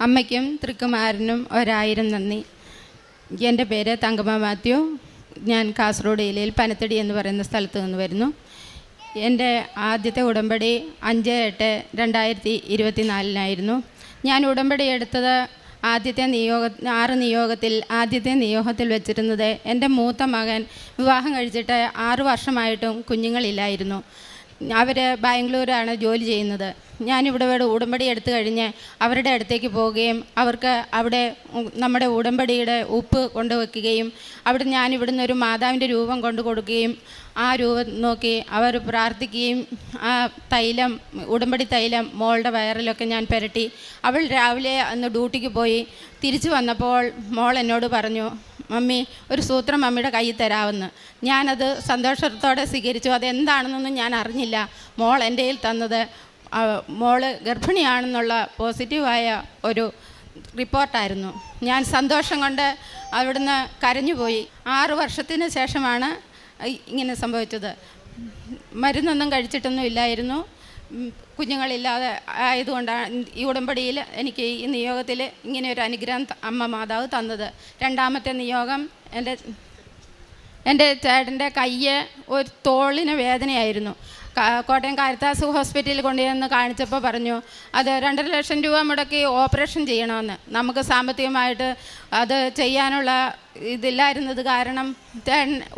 അമ്മയ്ക്കും തൃക്കുമാരനും 1000 നന്ദി. എൻ്റെ പേര് തങ്കമ്മ മാത്യു. ഞാൻ കാസർഗോഡ് ജില്ലയിൽ പനത്തടി എന്ന് പറയുന്ന സ്ഥലത്ത് നിന്ന് വരുന്നു. എൻ്റെ ആദ്യത്തെ ഉടമ്പടി 5/8/2024 ഞാൻ ഉടമ്പടി എടുത്തത് ആദ്യത്തെ 6 നിയോഗത്തിൽ ആദ്യത്തെ നിയോഗത്തിൽ വെച്ചിരുന്നത് എൻ്റെ മൂത്ത മകൻ വിവാഹം കഴിച്ചിട്ട് 6 വർഷമായിട്ടും കുഞ്ഞുങ്ങളില്ലായിരുന്നു. അവർ ബാംഗ്ലൂരാണ് ജോലി ചെയ്യുന്നത്. ഞാനിവിടെ ഉടമ്പടി എടുത്തു കഴിഞ്ഞ് അവരുടെ അടുത്തേക്ക് പോവുകയും അവർക്ക് അവിടെ നമ്മുടെ ഉടമ്പടിയുടെ ഉപ്പ് കൊണ്ടുവയ്ക്കുകയും അവിടെ ഞാനിവിടുന്ന് ഒരു മാതാവിൻ്റെ രൂപം കൊണ്ടു കൊടുക്കുകയും ആ രൂപം നോക്കി അവർ പ്രാർത്ഥിക്കുകയും ആ തൈലം ഉടമ്പടി തൈലം മോളുടെ വയറിലൊക്കെ ഞാൻ പുരട്ടി. അവൾ രാവിലെ അന്ന് ഡ്യൂട്ടിക്ക് പോയി. തിരിച്ചു വന്നപ്പോൾ മോൾ എന്നോട് പറഞ്ഞു, മമ്മി ഒരു സൂത്രം മമ്മിയുടെ കയ്യിൽ തരാമെന്ന്. ഞാനത് സന്തോഷത്തോടെ സ്വീകരിച്ചു. അതെന്താണെന്നൊന്നും ഞാൻ അറിഞ്ഞില്ല. മോൾ എൻ്റെ കയ്യിൽ തന്നത് മോള് ഗർഭിണിയാണെന്നുള്ള പോസിറ്റീവായ ഒരു റിപ്പോർട്ടായിരുന്നു. ഞാൻ സന്തോഷം കൊണ്ട് അവിടുന്ന് കരഞ്ഞുപോയി. 6 വർഷത്തിന് ശേഷമാണ് ഇങ്ങനെ സംഭവിച്ചത്. മരുന്നൊന്നും കഴിച്ചിട്ടൊന്നും ഇല്ലായിരുന്നു. കുഞ്ഞുങ്ങളില്ലാതെ ആയതുകൊണ്ടാണ് ഈ ഉടമ്പടിയിൽ എനിക്ക് ഈ നിയോഗത്തിൽ ഇങ്ങനെ ഒരു അനുഗ്രഹം അമ്മ മാതാവ് തന്നത്. രണ്ടാമത്തെ നിയോഗം, എൻ്റെ ചേട്ടൻ്റെ കയ്യ് ഒരു തോളിന് വേദനയായിരുന്നു. കോട്ടയം കാരിത്താസ് ഹോസ്പിറ്റലിൽ കൊണ്ടുവന്ന് കാണിച്ചപ്പോൾ പറഞ്ഞു അത് 2.5 ലക്ഷം രൂപ മുടക്കി ഓപ്പറേഷൻ ചെയ്യണമെന്ന്. നമുക്ക് സാമ്പത്തികമായിട്ട് അത് ചെയ്യാനുള്ള ഇതില്ലായിരുന്നത് കാരണം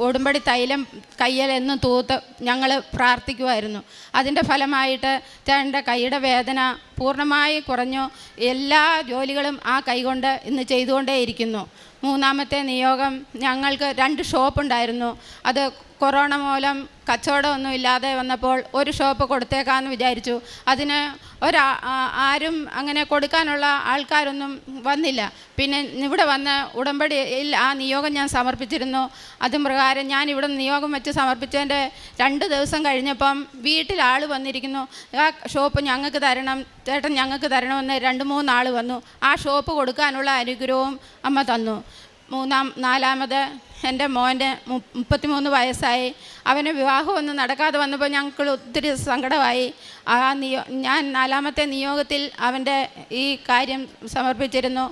ഉടമ്പടി തൈലം കയ്യിലെന്നും തൂത്ത് ഞങ്ങൾ പ്രാർത്ഥിക്കുമായിരുന്നു. അതിൻ്റെ ഫലമായിട്ട് ചേട്ടൻ്റെ കൈയുടെ വേദന പൂർണ്ണമായി കുറഞ്ഞു. എല്ലാ ജോലികളും ആ കൈകൊണ്ട് ഇന്ന് ചെയ്തുകൊണ്ടേയിരിക്കുന്നു. മൂന്നാമത്തെ നിയോഗം, ഞങ്ങൾക്ക് 2 ഷോപ്പുണ്ടായിരുന്നു. അത് കൊറോണ മൂലം കച്ചവടമൊന്നും ഇല്ലാതെ വന്നപ്പോൾ ഒരു ഷോപ്പ് കൊടുത്തേക്കാമെന്ന് വിചാരിച്ചു. അതിന് ആരും അങ്ങനെ കൊടുക്കാനുള്ള ആൾക്കാരൊന്നും വന്നില്ല. പിന്നെ ഇവിടെ വന്ന് ഉടമ്പടിയിൽ ആ നിയോഗം ഞാൻ സമർപ്പിച്ചിരുന്നു. അതും പ്രകാരം ഞാൻ ഇവിടെ നിയോഗം വെച്ച് സമർപ്പിച്ചതിൻ്റെ 2 ദിവസം കഴിഞ്ഞപ്പം വീട്ടിൽ ആൾ വന്നിരിക്കുന്നു. ആ ഷോപ്പ് ഞങ്ങൾക്ക് തരണം ചേട്ടൻ, ഞങ്ങൾക്ക് തരണമെന്ന് 2-3 ആൾ വന്നു. ആ ഷോപ്പ് കൊടുക്കാനുള്ള അനുഗ്രഹവും അമ്മ തന്നു. നാലാമത് എൻ്റെ മോൻ്റെ 33 വയസ്സായി. അവന് വിവാഹമൊന്നും നടക്കാതെ വന്നപ്പോൾ ഞങ്ങൾക്ക് ഒത്തിരി സങ്കടമായി. ഞാൻ 4ാമത്തെ നിയോഗത്തിൽ അവൻ്റെ ഈ കാര്യം സമർപ്പിച്ചിരുന്നു.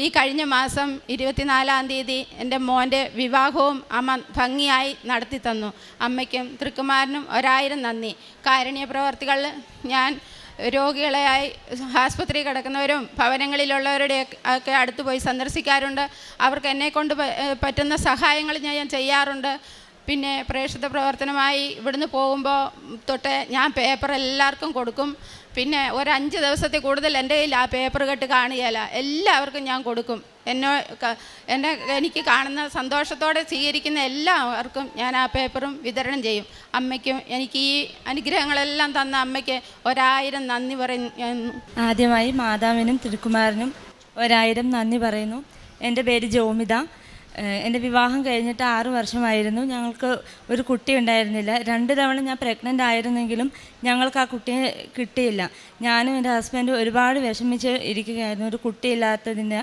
ഈ കഴിഞ്ഞ മാസം 24-ാം തീയതി എൻ്റെ മോൻ്റെ വിവാഹവും അമ്മ ഭംഗിയായി നടത്തി തന്നു. അമ്മയ്ക്കും തൃക്കുമാരനും 1000 നന്ദി. കാരുണ്യ പ്രവർത്തികളിൽ ഞാൻ രോഗികളായി ആശുപത്രി കിടക്കുന്നവരും ഭവനങ്ങളിലുള്ളവരുടെ ഒക്കെ അടുത്ത് പോയി സന്ദർശിക്കാറുണ്ട്. അവർക്ക് എന്നെക്കൊണ്ട് പറ്റുന്ന സഹായങ്ങൾ ഞാൻ ചെയ്യാറുണ്ട്. പിന്നെ പ്രേക്ഷിത പ്രവർത്തനമായി ഇവിടുന്ന് പോകുമ്പോൾ തൊട്ട് ഞാൻ പേപ്പർ എല്ലാവർക്കും കൊടുക്കും. പിന്നെ ഒരു 5 ദിവസത്തിൽ കൂടുതൽ എൻ്റെ കയ്യിൽ ആ പേപ്പർ കെട്ട് കാണുകയില്ല. എല്ലാവർക്കും ഞാൻ കൊടുക്കും. എനിക്ക് കാണുന്ന സന്തോഷത്തോടെ സ്വീകരിക്കുന്ന എല്ലാവർക്കും ഞാൻ ആ പേപ്പറും വിതരണം ചെയ്യും. അമ്മയ്ക്കും എനിക്ക് ഈ അനുഗ്രഹങ്ങളെല്ലാം തന്ന അമ്മയ്ക്ക് 1000 നന്ദി പറയുന്നു. ആദ്യമായി മാതാവിനും തിരുക്കുമാരനും 1000 നന്ദി പറയുന്നു. എൻ്റെ പേര് ജോമിത. എൻ്റെ വിവാഹം കഴിഞ്ഞിട്ട് 6 വർഷമായിരുന്നു. ഞങ്ങൾക്ക് ഒരു കുട്ടി ഉണ്ടായിരുന്നില്ല. 2 തവണ ഞാൻ പ്രഗ്നൻ്റ് ആയിരുന്നെങ്കിലും ഞങ്ങൾക്ക് ആ കുട്ടിയെ കിട്ടിയില്ല. ഞാനും എൻ്റെ ഹസ്ബൻഡും ഒരുപാട് വിഷമിച്ച് ഇരിക്കുകയായിരുന്നു ഒരു കുട്ടിയില്ലാത്തതിന്.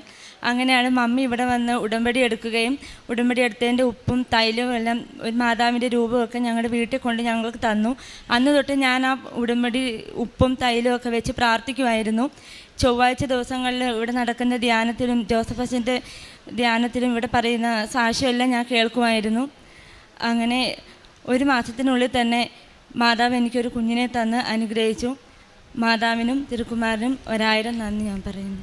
അങ്ങനെയാണ് മമ്മി ഇവിടെ വന്ന് ഉടമ്പടി എടുക്കുകയും ഉടമ്പടി എടുത്തതിൻ്റെ ഉപ്പും തൈലവും എല്ലാം ഒരു മാതാവിൻ്റെ രൂപമൊക്കെ ഞങ്ങളുടെ വീട്ടിൽ കൊണ്ട് ഞങ്ങൾക്ക് തന്നു. അന്ന് തൊട്ട് ഞാൻ ആ ഉടമ്പടി ഉപ്പും തൈലവും ഒക്കെ വെച്ച് പ്രാർത്ഥിക്കുമായിരുന്നു. ചൊവ്വാഴ്ച ദിവസങ്ങളിൽ ഇവിടെ നടക്കുന്ന ധ്യാനത്തിലും ജോസഫ് അച്ഛൻ്റെ ധ്യാനത്തിലും ഇവിടെ പറയുന്ന സാക്ഷ്യമെല്ലാം ഞാൻ കേൾക്കുമായിരുന്നു. അങ്ങനെ 1 മാസത്തിനുള്ളിൽ തന്നെ മാതാവ് എനിക്കൊരു കുഞ്ഞിനെ തന്ന് അനുഗ്രഹിച്ചു. മാതാവിനും തിരുക്കുമാരനും 1000 നന്ദി ഞാൻ പറയുന്നു.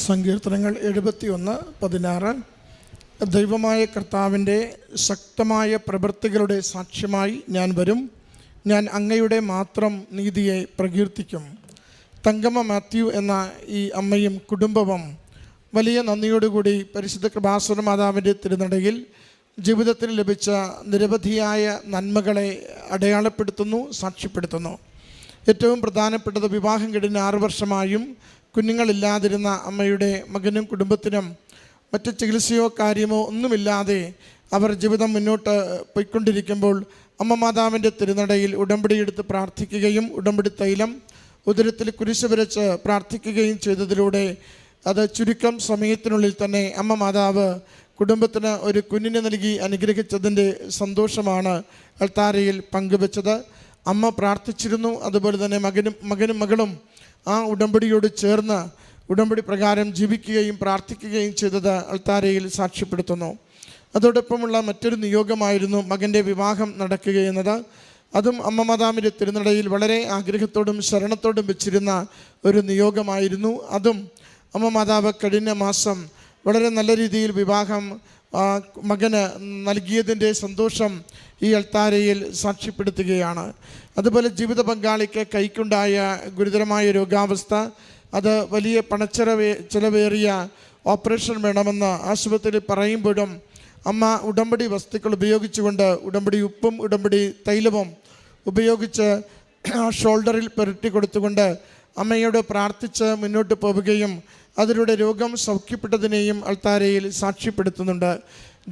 സങ്കീർത്തനങ്ങൾ 71:16 ദൈവമായ കർത്താവിൻ്റെ ശക്തമായ പ്രവൃത്തികളുടെ സാക്ഷ്യമായി ഞാൻ വരും. ഞാൻ അങ്ങയുടെ മാത്രം നീതിയെ പ്രകീർത്തിക്കും. തങ്കമ്മ മാത്യു എന്ന ഈ അമ്മയും കുടുംബവും വലിയ നന്ദിയോടുകൂടി പരിശുദ്ധ കൃപാസന മാതാവിൻ്റെ തിരുനടയിൽ ജീവിതത്തിൽ ലഭിച്ച നിരവധിയായ നന്മകളെ അടയാളപ്പെടുത്തുന്നു, സാക്ഷ്യപ്പെടുത്തുന്നു. ഏറ്റവും പ്രധാനപ്പെട്ടത് വിവാഹം കഴിഞ്ഞ് 6 വർഷമായും കുഞ്ഞുങ്ങളില്ലാതിരുന്ന അമ്മയുടെ മകനും കുടുംബത്തിനും മറ്റ് ചികിത്സയോ കാര്യമോ ഒന്നുമില്ലാതെ അവർ ജീവിതം മുന്നോട്ട് പോയിക്കൊണ്ടിരിക്കുമ്പോൾ അമ്മ മാതാവിൻ്റെ തിരുനടയിൽ ഉടമ്പടിയെടുത്ത് പ്രാർത്ഥിക്കുകയും ഉടമ്പടി തൈലം ഉദരത്തിൽ കുരിശ് വരച്ച് പ്രാർത്ഥിക്കുകയും ചെയ്തതിലൂടെ അത് ചുരുക്കം സമയത്തിനുള്ളിൽ തന്നെ അമ്മ മാതാവ് കുടുംബത്തിന് ഒരു കുഞ്ഞിനെ നൽകി അനുഗ്രഹിച്ചതിൻ്റെ സന്തോഷമാണ് അൾത്താരയിൽ പങ്കുവെച്ചത്. അമ്മ പ്രാർത്ഥിച്ചിരുന്നു. അതുപോലെ തന്നെ മകനും മകളും ആ ഉടമ്പടിയോട് ചേർന്ന് ഉടമ്പടി പ്രകാരം ജീവിക്കുകയും പ്രാർത്ഥിക്കുകയും ചെയ്തത് അൾത്താരയിൽ സാക്ഷ്യപ്പെടുത്തുന്നു. അതോടൊപ്പമുള്ള മറ്റൊരു നിയോഗമായിരുന്നു മകൻ്റെ വിവാഹം നടക്കുകയെന്നത്. അതും അമ്മ മാതാവിൻ്റെ തിരുനടയിൽ വളരെ ആഗ്രഹത്തോടും ശരണത്തോടും വെച്ചിരുന്ന ഒരു നിയോഗമായിരുന്നു. അതും അമ്മ മാതാവ് കഴിഞ്ഞ മാസം വളരെ നല്ല രീതിയിൽ വിവാഹം മകന് നൽകിയതിൻ്റെ സന്തോഷം ഈ അൾത്താരയിൽ സാക്ഷ്യപ്പെടുത്തുകയാണ്. അതുപോലെ ജീവിത പങ്കാളിക്ക് കൈക്കുണ്ടായ ഗുരുതരമായ രോഗാവസ്ഥ, അത് വലിയ ചിലവേറിയ ഓപ്പറേഷൻ വേണമെന്ന് ആശുപത്രിയിൽ പറയുമ്പോഴും അമ്മ ഉടമ്പടി വസ്തുക്കൾ ഉപയോഗിച്ചുകൊണ്ട്, ഉടമ്പടി ഉപ്പും ഉടമ്പടി തൈലവും ഉപയോഗിച്ച് ഷോൾഡറിൽ പുരട്ടി കൊടുത്തുകൊണ്ട് അമ്മയോട് പ്രാർത്ഥിച്ച് മുന്നോട്ട് പോവുകയും അതിലൂടെ രോഗം സൗഖ്യപ്പെട്ടതിനെയും അൾത്താരയിൽ സാക്ഷ്യപ്പെടുത്തുന്നുണ്ട്.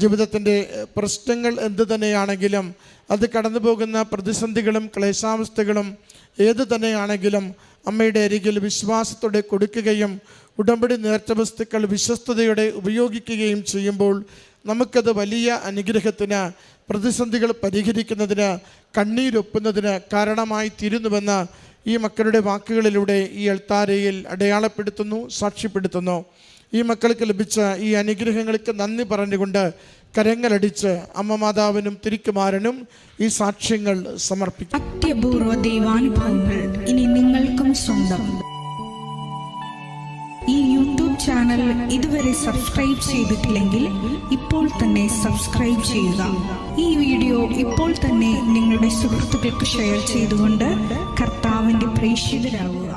ജീവിതത്തിൻ്റെ പ്രശ്നങ്ങൾ എന്തു തന്നെയാണെങ്കിലും, അത് കടന്നു പോകുന്ന പ്രതിസന്ധികളും ക്ലേശാവസ്ഥകളും ഏതു തന്നെയാണെങ്കിലും അമ്മയുടെ അരികിൽ വിശ്വാസത്തോടെ കൊടുക്കുകയും ഉടമ്പടി നേർച്ച വസ്തുക്കൾ വിശ്വസ്തയോടെ ഉപയോഗിക്കുകയും ചെയ്യുമ്പോൾ നമുക്കത് വലിയ അനുഗ്രഹത്തിന്, പ്രതിസന്ധികൾ പരിഹരിക്കുന്നതിന്, കണ്ണീരൊപ്പുന്നതിന് കാരണമായി തീരുന്നുവെന്ന് ഈ മക്കളുടെ വാക്കുകളിലൂടെ ഈ അൾത്താരയിൽ അടയാളപ്പെടുത്തുന്നു, സാക്ഷ്യപ്പെടുത്തുന്നു. ഈ മക്കൾക്ക് ലഭിച്ച ഈ അനുഗ്രഹങ്ങൾക്ക് നന്ദി പറഞ്ഞുകൊണ്ട് കരങ്ങളടിച്ച് അമ്മ മാതാവിനും തിരുക്കുമാരനും ഈ സാക്ഷ്യങ്ങൾ സമർപ്പിക്കും. അത്യപൂർവ ദൈവാനുഭവങ്ങൾ ഇനി നിങ്ങൾക്കും സ്വന്തം. ഈ യൂട്യൂബ് ചാനൽ ഇതുവരെ സബ്സ്ക്രൈബ് ചെയ്തിട്ടില്ലെങ്കിൽ ഇപ്പോൾ തന്നെ സബ്സ്ക്രൈബ് ചെയ്യുക. ഈ വീഡിയോ ഇപ്പോൾ തന്നെ നിങ്ങളുടെ സുഹൃത്തുക്കൾക്ക് ഷെയർ ചെയ്തുകൊണ്ട് കർത്താവിൻ്റെ പ്രേക്ഷിതരാകുക.